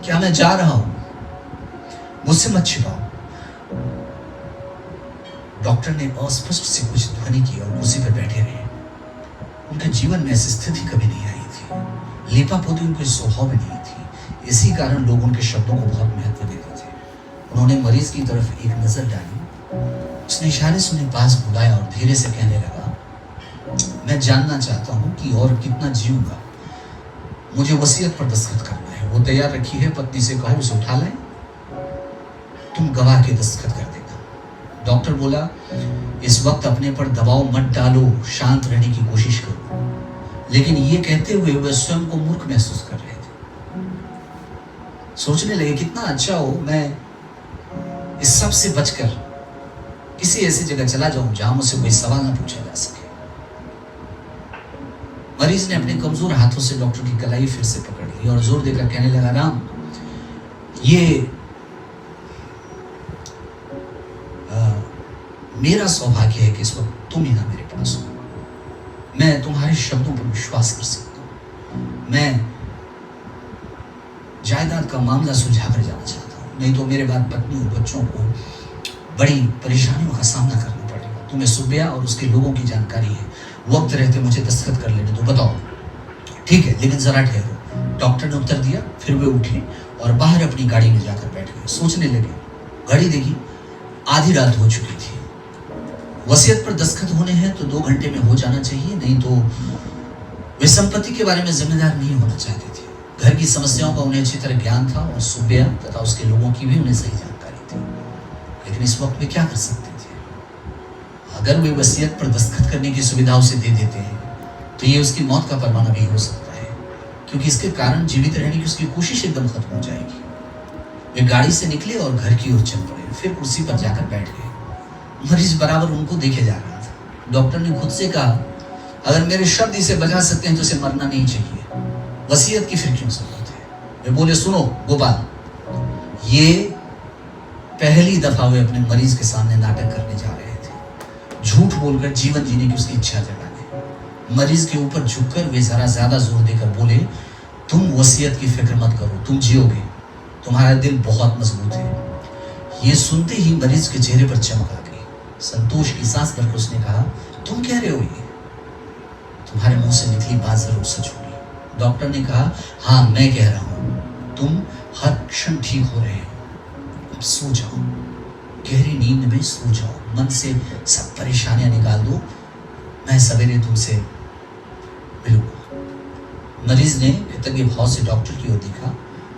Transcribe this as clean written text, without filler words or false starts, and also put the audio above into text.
क्या मैं जा रहा हूं, मुझसे मत छिपाओ। डॉक्टर ने अस्पष्ट से कुछ ध्वनि की और कुर्सी पर बैठे रहे। उनके जीवन में ऐसी स्थिति कभी नहीं आई थी। लीपापोती उनके स्वभाव में नहीं थी। इसी कारण लोग उनके शब्दों को बहुत महत्व देते थे। उन्होंने मरीज की तरफ एक नजर डाली। उसने इशारे से उन्हें पास बुलाया और धीरे से कहने लगा, मैं जानना चाहता हूं कि और कितना जीऊंगा। मुझे वसीयत पर दस्तखत करना है। वो तैयार रखी है। पत्नी से कहो उसे उठा लाए। तुम गवाह के दस्तखत कर देना। डॉक्टर बोला, इस वक्त अपने पर दबाव मत डालो, शांत रहने की कोशिश करो। लेकिन ये कहते हुए वह स्वयं को मूर्ख महसूस कर रहे थे। सोचने लगे, कितना अच्छा हो मैं इस सब से बचकर किसी ऐसी जगह चला जाऊं जहां मुझसे कोई सवाल ना पूछा जा सके। मरीज ने अपने कमजोर हाथों से डॉक्टर की कलाई फिर से पकड़ ली और जोर देकर कहने लगा, राम, ये मेरा सौभाग्य है कि इस वक्त तुम यहाँ मेरे पास हो। मैं तुम्हारे शब्दों पर विश्वास कर सकता हूँ। मैं जायदाद का मामला सुलझा कर जाना चाहता हूँ, नहीं तो मेरे बाद पत्नी और बच्चों को बड़ी परेशानियों का सामना करना पड़ेगा। तुम्हें सुबिया और उसके लोगों की जानकारी है। वक्त रहते मुझे दस्तखत कर लेने दो। बताओ। ठीक है, लेकिन जरा ठहरो। डॉक्टर ने उत्तर दिया। फिर वे उठे और बाहर अपनी गाड़ी में जाकर बैठ गए। सोचने लगे। घड़ी देखी, आधी रात हो चुकी थी। वसीयत पर दस्तखत होने हैं तो 2 घंटे में हो जाना चाहिए, नहीं तो वे संपत्ति के बारे में जिम्मेदार नहीं होना चाहते थे। घर की समस्याओं का उन्हें अच्छी तरह ज्ञान था और सुबिया तथा उसके लोगों की भी उन्हें सही जानकारी थी। लेकिन इस वक्त वे क्या कर सकते थे? अगर वे वसीयत पर दस्तखत करने की सुविधा उसे दे देते हैं तो ये उसकी मौत का परवाना भी हो सकता है, क्योंकि इसके कारण जीवित रहने की उसकी कोशिश एकदम खत्म हो जाएगी। वे गाड़ी से निकले और घर की ओर चल पड़े। फिर कुर्सी पर जाकर बैठ गए। मरीज बराबर उनको देखे जा रहा था। डॉक्टर ने खुद से कहा, अगर मेरे शब्द इसे बचा सकते हैं तो इसे मरना नहीं चाहिए। वसीयत की फिर क्यों जरूरत है? वे बोले, सुनो गोपाल, ये पहली दफा वे अपने मरीज के सामने नाटक करने जा रहे थे। झूठ बोलकर जीवन जीने की उसकी इच्छा जगाने। मरीज के ऊपर झुककर वे जरा ज्यादा जोर देकर बोले, तुम वसीयत की फिक्र मत करो, तुम जियोगे, तुम्हारा दिल बहुत मजबूत है। ये सुनते ही मरीज के चेहरे पर चमक आ गई। संतोष की सांस भरकर उसने कहा, तुम कह रहे हो ये? तुम्हारे मुंह से निकली बात जरूर सच होगी। डॉक्टर ने कहा, हाँ मैं कह रहा हूं, तुम हर क्षण ठीक हो रहे हो। अब सो जाओ, गहरी नींद में सो जाओ, मन से सब परेशानियां निकाल दो। मैं सवेरे तुमसे मिलूंगा। मरीज ने कृतज्ञ भाव से डॉक्टर की ओर देखा।